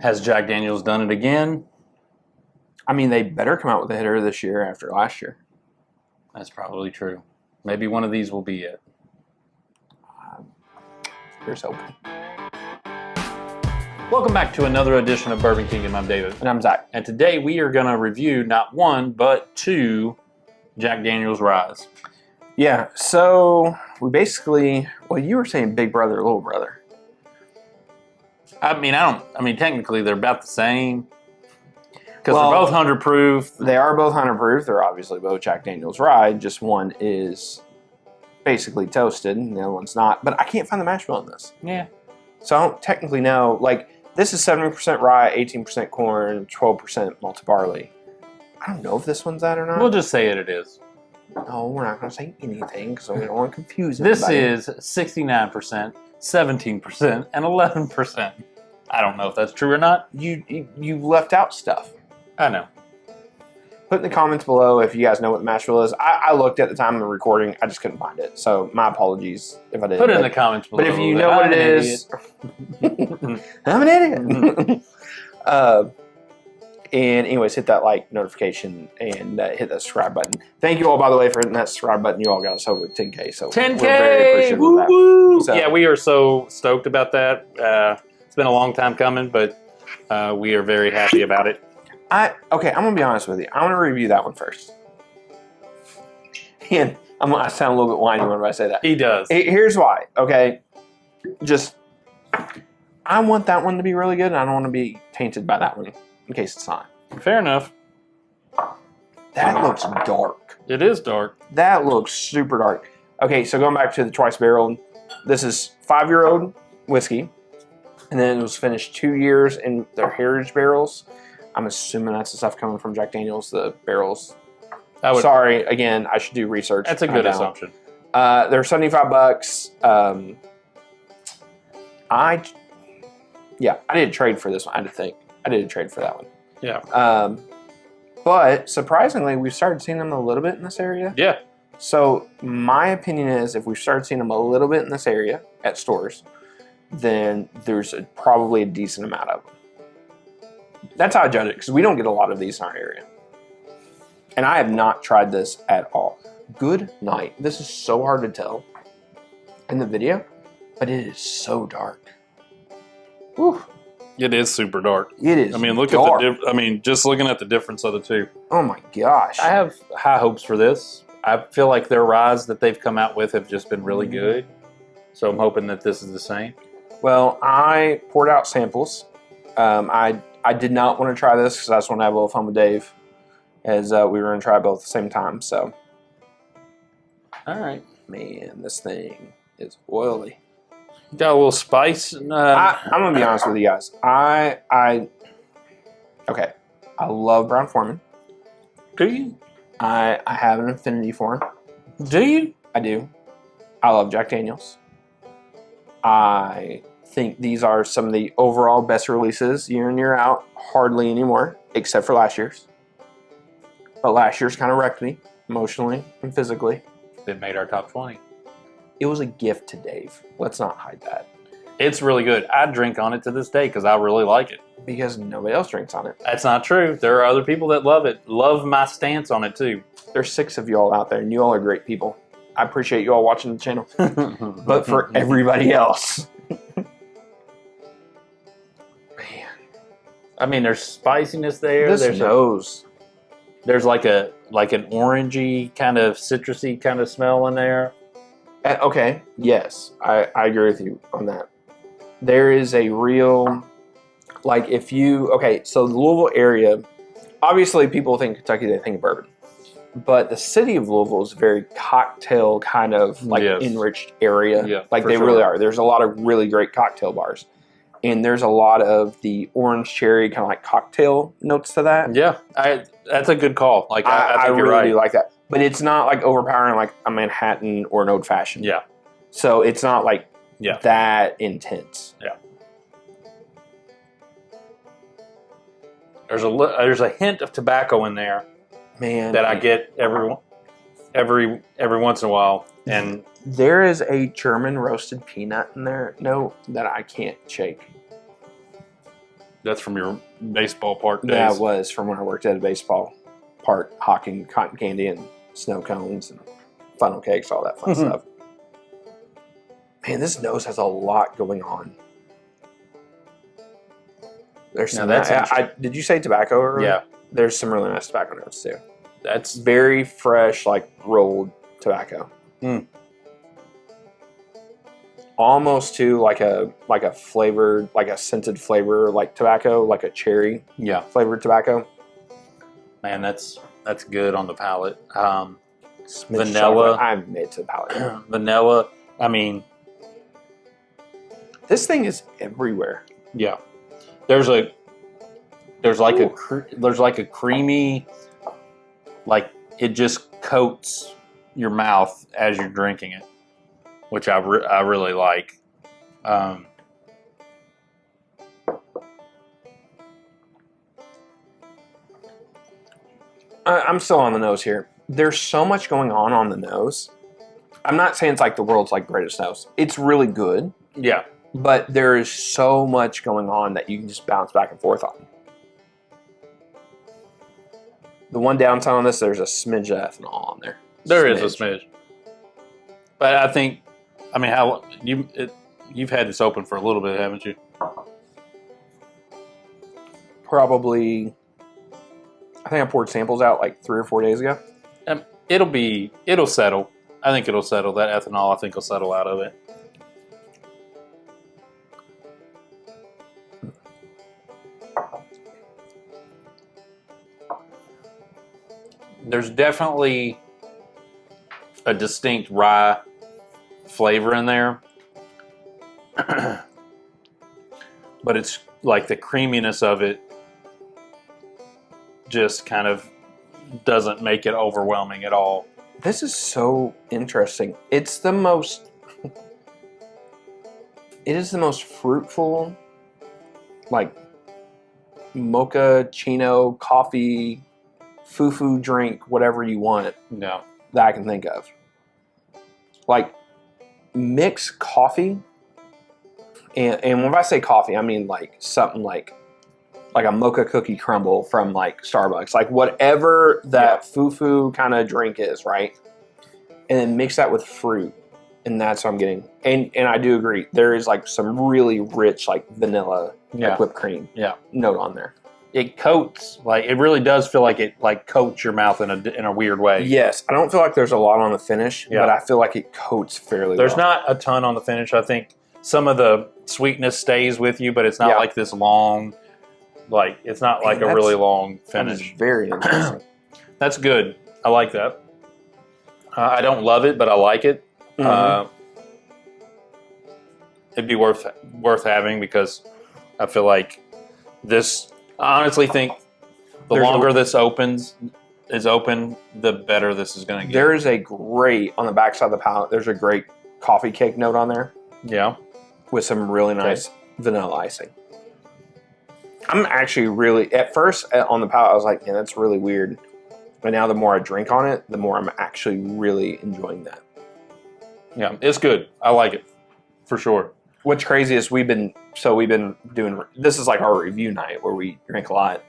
Has Jack Daniels done it again? I mean, they better come out with a hitter this year after last year. That's probably true. Maybe one of these will be it. Here's hope. Welcome back to another edition of Bourbon Kingdom. I'm David. And I'm Zach. And today we are going to review not one, but two Jack Daniels Ryes. Yeah, so we basically, well, you were saying big brother, little brother. I mean, technically they're about the same. Because Well, they're both 100 proof. They are both 100 proof. They're obviously both Jack Daniels rye. Just one is basically toasted and the other one's not. But I can't find the mash bill in this. Yeah. So I don't technically know. Like, this is 70% rye, 18% corn, 12% malted barley. I don't know if this one's that or not. We'll just say it is. No, we're not going to say anything because we don't want to confuse This everybody. is 69%, 17%, and 11%. I don't know if that's true or not. You left out stuff. I know. Put in the comments below if you guys know what the mash bill is. I looked at the time of the recording. I just couldn't find it. So my apologies if I did. Put it in the comments below. But if you know what it is, I'm an idiot. And anyways, hit that like notification and hit that subscribe button. Thank you all, by the way, for hitting that subscribe button. You all got us over 10K. So 10K! we're very appreciative Woo of that. woo! So, Yeah, we are so stoked about that. It's been a long time coming, but we are very happy about it. Okay, I'm going to be honest with you. I want to review that one first. And I sound a little bit whiny when I say that. He does. Here's why, okay? I want that one to be really good, and I don't want to be tainted by that one in case it's not. Fair enough. That looks dark. It is dark. That looks super dark. Okay, so going back to the twice barreled, this is 5-year-old whiskey, and then it was finished 2 years in their heritage barrels. I'm assuming that's the stuff coming from Jack Daniels, the barrels. Sorry, again, I should do research. That's a good assumption. They're $75. I did trade for this one. I had to think. I did a trade for that one. Yeah. But surprisingly, we've started seeing them a little bit in this area. Yeah. So my opinion is, if we've started seeing them a little bit in this area at stores, then there's probably a decent amount of them. That's how I judge it, because we don't get a lot of these in our area. And I have not tried this at all. Good night. This is so hard to tell in the video, but it is so dark. Whew. It is super dark. It is. I mean, look dark. at just looking at the difference of the two. Oh my gosh. I have high hopes for this. I feel like their ryes that they've come out with have just been really good. So I'm hoping that this is the same. Well, I poured out samples. I did not want to try this because I just want to have a little fun with Dave, as we were going to try both at the same time. So, all right, man, this thing is oily. Got a little spice. I'm going to be honest with you guys. Okay, I love Brown Foreman. Do you? I have an affinity for him. Do you? I do. I love Jack Daniels. I think these are some of the overall best releases year in, year out. Hardly anymore, except for last year's. But last year's kind of wrecked me emotionally and physically. It made our top 20. It was a gift to Dave. Let's not hide that. It's really good. I drink on it to this day because I really like it. Because nobody else drinks on it. That's not true. There are other people that love it. Love my stance on it too. There's 6 of you all out there, and you all are great people. I appreciate you all watching the channel. But for everybody else... Man. I mean, there's spiciness there. There's nose. There's like an orangey kind of citrusy kind of smell in there. Okay, yes, I agree with you on that. There is a real, like if you, okay, so the Louisville area, obviously people think Kentucky, they think of bourbon. But the city of Louisville is a very cocktail kind of like enriched area. Yeah, like they really are. There's a lot of really great cocktail bars. And there's a lot of the orange cherry kind of like cocktail notes to that. Yeah, that's a good call. Like I think you're really right. do like that. But it's not like overpowering like a Manhattan or an old fashioned. Yeah. So it's not like that intense. Yeah. There's a hint of tobacco in there, man, that I get every once in a while, and there is a German roasted peanut in there. No, that I can't shake. That's from your baseball park days. Yeah, it was from when I worked at a baseball park, hawking cotton candy and snow cones and funnel cakes, all that fun stuff. Man, this nose has a lot going on. There's some. Did you say tobacco earlier? Yeah. There's some really nice tobacco notes too. That's Very fresh, like rolled tobacco. Almost to like a flavored, like a scented flavor, like tobacco, like a cherry flavored tobacco. Man, that's good on the palate. Vanilla. I'm made to the palate. Vanilla. I mean, this thing is everywhere. Yeah. There's like a creamy, like it just coats your mouth as you're drinking it, which I really like. I'm still on the nose here. There's so much going on the nose. I'm not saying it's like the world's like greatest nose. It's really good. Yeah. But there is so much going on that you can just bounce back and forth on. The one downside on this, there's a smidge of ethanol on there. There is a smidge. But I think, I mean, how you've had this open for a little bit, haven't you? Probably. I think I poured samples out like 3 or 4 days ago. It'll settle. I think it'll settle. That ethanol, I think, will settle out of it. There's definitely a distinct rye flavor in there. But it's like the creaminess of it just kind of doesn't make it overwhelming at all. This is so interesting. It is the most fruitful, like mochaccino coffee, foo-foo drink, whatever you want, that I can think of. Like, mix coffee, and when I say coffee, I mean like something like a mocha cookie crumble from like Starbucks, like whatever that foo-foo kind of drink is, right? And then mix that with fruit, and that's what I'm getting. And I do agree, there is like some really rich like vanilla, like whipped cream, note on there. It coats, like it really does feel like it like coats your mouth in a weird way. Yes, I don't feel like there's a lot on the finish, but I feel like it coats fairly well. There's not a ton on the finish. I think some of the sweetness stays with you, but it's not like this long. Like it's not like a really long finish. That's very interesting. That's good. I like that. I don't love it, but I like it. Mm-hmm. It'd be worth having because I feel like this. I honestly think the longer this is open, the better this is going to get. There is a great on the backside of the palate. There's a great coffee cake note on there. Yeah, with some really nice vanilla icing. I'm actually really, at first on the palate, I was like, man, that's really weird. But now the more I drink on it, the more I'm actually really enjoying that. Yeah, it's good. I like it, for sure. What's crazy is we've been doing, this is like our review night where we drink a lot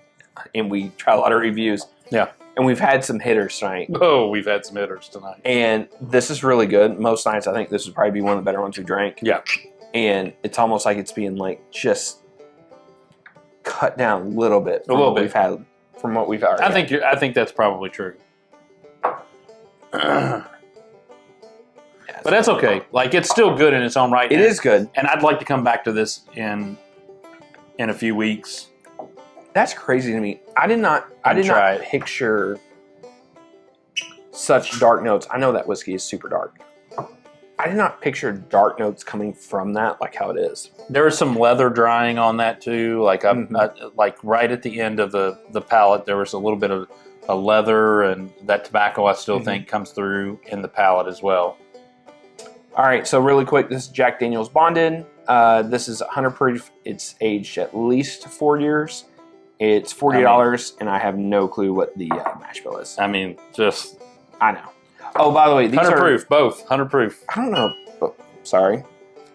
and we try a lot of reviews. Yeah. And we've had some hitters tonight. Oh, we've had some hitters tonight. And this is really good. Most nights, I think this would probably be one of the better ones we drank. Yeah. And it's almost like it's being like just cut down a little bit from what we've already had. I think that's probably true. But that's okay. Like it's still good in its own right. It is good. And I'd like to come back to this in a few weeks. That's crazy to me. I did not picture such dark notes. I know that whiskey is super dark. I did not picture dark notes coming from that like how it is. There is some leather drying on that too. Like like right at the end of the palate, there was a little bit of a leather, and that tobacco I still think comes through in the palate as well. All right, so really quick, this is Jack Daniel's Bonded. This is 100 proof. It's aged at least 4 years. It's $40, and I have no clue what the mash bill is. I mean, I know. Oh, by the way, these 100 proof, both 100 proof. I don't know. Oh, sorry.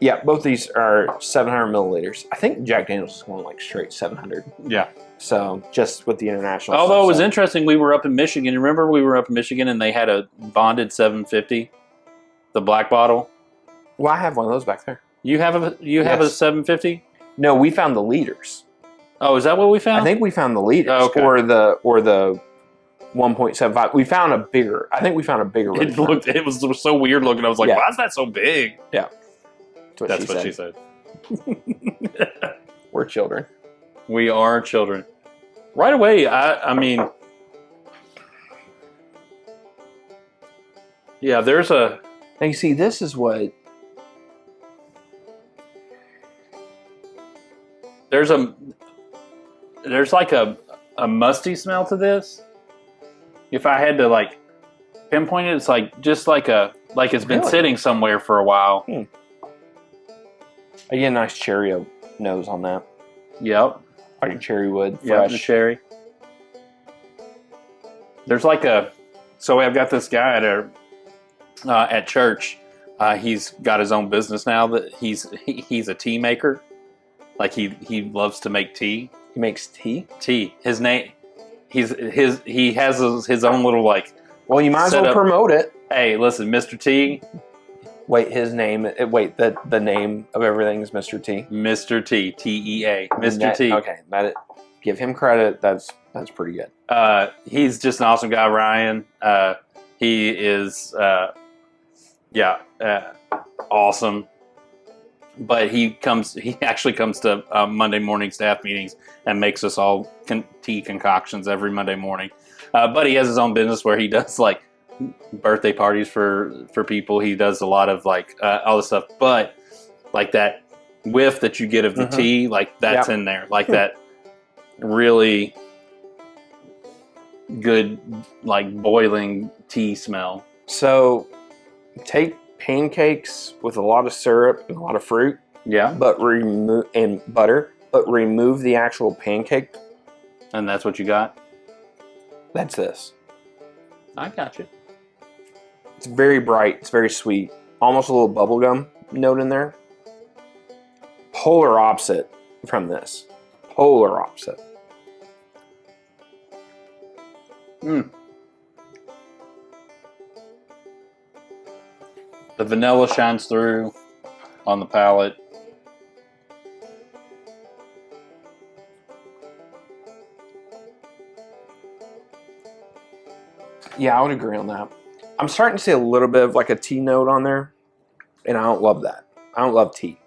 Yeah, both these are 700 milliliters. I think Jack Daniel's is going like straight 700. Yeah. So just with the international. Although stuff, it was interesting, we were up in Michigan. Remember, we were up in Michigan and they had a bonded 750, the black bottle. Well, I have one of those back there. You have a Yes. 750? No, we found the liters. Oh, is that what we found? I think we found the liters Okay. or the 1.75. We found a bigger. I think we found a bigger. It was so weird looking. I was like, Yeah. why is that so big? Yeah. That's what she said. We're children. We are children. Right away, I mean, yeah, there's a... Now you see, this is what... There's like a musty smell to this. If I had to like pinpoint it, it's like just like it's been Really? sitting somewhere for a while. I get a nice cherry nose on that. Yep. Like a cherry wood. Yeah, Fresh. the cherry. There's like so I've got this guy at church. He's got his own business now. That he's a tea maker. Like he loves to make tea. He makes tea? Tea. His name. He has his own little like. Well, you might as well setup. promote it. Hey, listen, Mr. T. Wait, his name. Wait, the name of everything is Mr. T. Mr. T. T-E-A. Mr. T. Okay, give him credit. That's pretty good. He's just an awesome guy, Ryan. He is, awesome. But he actually comes to Monday morning staff meetings and makes us all tea concoctions every Monday morning. But he has his own business where he does like birthday parties for people. He does a lot of like all this stuff. But like that whiff that you get of the tea, like that's in there. Like that really good, like boiling tea smell. So, take pancakes with a lot of syrup and a lot of fruit, Yeah. but and butter, but remove the actual pancake. And that's what you got? That's this. I got you. It's very bright. It's very sweet. Almost a little bubblegum note in there. Polar opposite from this. Polar opposite. The vanilla shines through on the palate. Yeah, I would agree on that. I'm starting to see a little bit of like a tea note on there, and I don't love that. I don't love tea.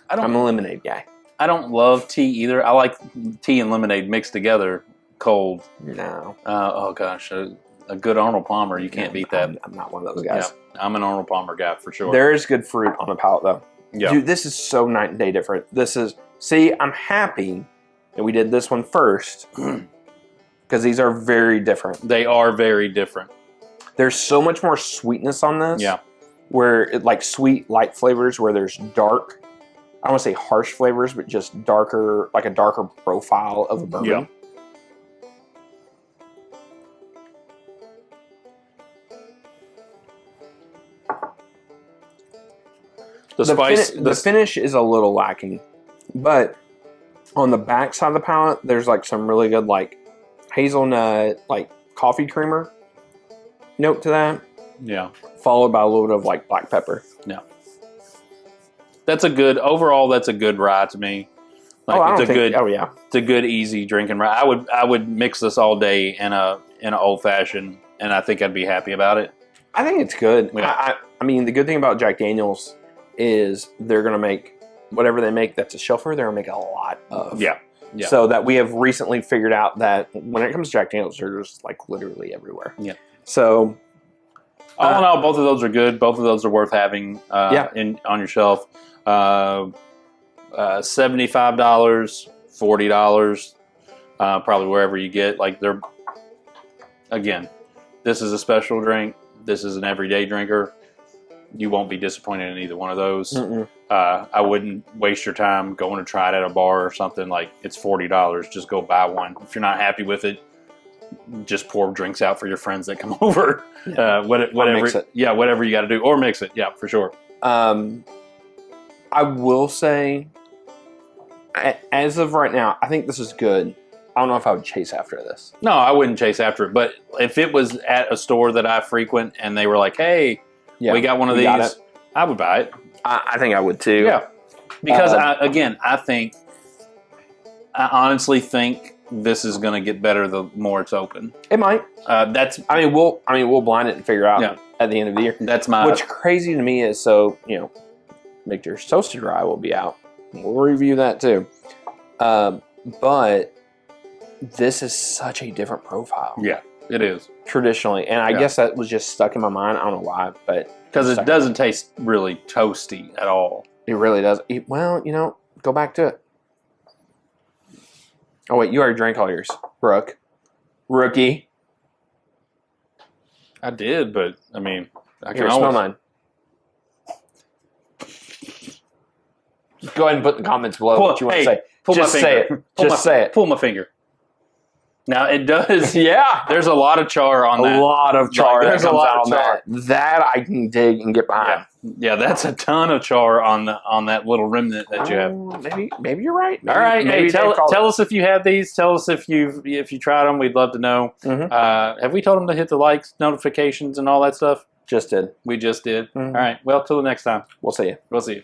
I'm a lemonade guy. I don't love tea either. I like tea and lemonade mixed together, cold. No. Oh gosh, a good Arnold Palmer, you can't beat that. I'm not one of those guys. Yeah, I'm an Arnold Palmer guy for sure. There is good fruit on the palate though. Yeah. Dude, this is so night and day different. See, I'm happy that we did this one first because these are very different. They are very different. There's so much more sweetness on this. Yeah. Where it like sweet, light flavors, where there's dark, I don't want to say harsh flavors, but just darker, like a darker profile of a bourbon. Yeah. The finish is a little lacking, but on the back side of the palate, there's like some really good like hazelnut, like coffee creamer note to that. Yeah. Followed by a little bit of like black pepper. Yeah. That's a good rye to me. Like it's a good easy drinking rye. I would mix this all day in an old fashioned, and I think I'd be happy about it. I think it's good. Yeah. I mean, the good thing about Jack Daniel's is they're gonna make whatever they make that's a shelfer. They're gonna make a lot of. Yeah. Yeah. So that we have recently figured out that when it comes to Jack Daniel's, they're just like literally everywhere. Yeah. So. All in all, both of those are good. Both of those are worth having on your shelf. $75, $40, probably wherever you get. Like this is a special drink. This is an everyday drinker. You won't be disappointed in either one of those. I wouldn't waste your time going to try it at a bar or something. Like it's $40. Just go buy one. If you're not happy with it, just pour drinks out for your friends that come over. Yeah. Whatever. Mix it. Yeah, whatever you got to do, or mix it. Yeah, for sure. I will say, as of right now, I think this is good. I don't know if I would chase after this. No, I wouldn't chase after it. But if it was at a store that I frequent and they were like, "Hey, we got one of these," I would buy it. I think I would too. Yeah, because I honestly think this is going to get better the more it's open. It might. We'll blind it and figure out at the end of the year. That's my. What's crazy to me is Victor's Toasted Rye will be out. We'll review that too. But this is such a different profile. Yeah, it is. Traditionally. And I guess that was just stuck in my mind. I don't know why, but... Because it doesn't taste really toasty at all. It really does. Go back to it. Oh, wait, you already drank all yours. Rookie. I did, but, I can smell mine. Just go ahead and put in the comments below what you want to say. Just say it. Just say it. Pull my finger. Now it does. Yeah. There's a lot of char on that. A lot of char. There's a lot of char. That I can dig and get behind. Yeah, that's a ton of char on that little remnant that you have. Maybe you're right. All right. Maybe tell us if you have these. Tell us if you tried them. We'd love to know. Mm-hmm. Have we told them to hit the likes, notifications, and all that stuff? Just did. We just did. Mm-hmm. All right. Well, till the next time. We'll see you. We'll see you.